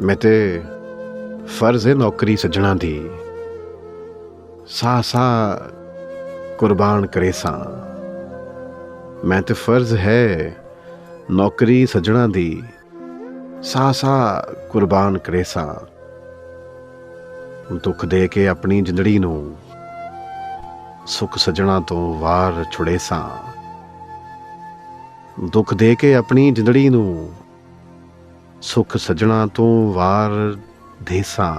मैं ते फर्ज है नौकरी सज्जणा दी, सा सा कुर्बान करे सा। मैं ते फर्ज है नौकरी सज्जणा दी, सा सा कुर्बान करे सा। दुख दे के अपनी जिंदड़ी नूं सुख सज्जणा तो वार छुड़े सा। दुख दे के अपनी जिंदड़ी नूं सुख सज्जणा तो वार देसा।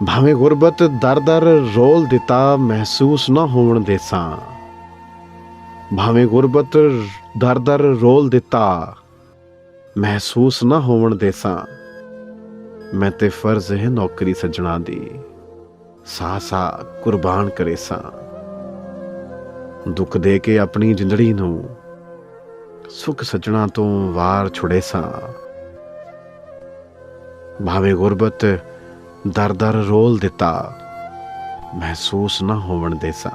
भावें गुरबत दर दर रोल दिता महसूस न होवन देसा। भावें गुरबत दर दर रोल दिता महसूस न होवन देसा। मैं ते फर्ज है नौकरी सज्जणा दी, सा सा कुर्बान करे सा। दुख दे के अपनी जिंदड़ी नूं सुख सज्जणा तो वार छुड़े सा। भावें गुरबत दर दर रोल दिता महसूस ना होवन देसा।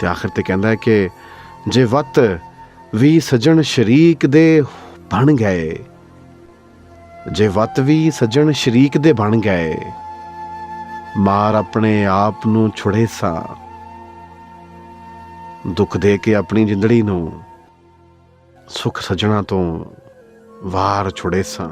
ते आखिर ते कहंदा है कि जे वत भी सज्जण शरीक दे बन गए, जे वत भी सज्जण शरीक दे बन गए, मार अपने आप नूं छुड़े सा। दुख दे के अपनी जिंदड़ी नूं सुख सज्जणा तो वार छुड़े सा।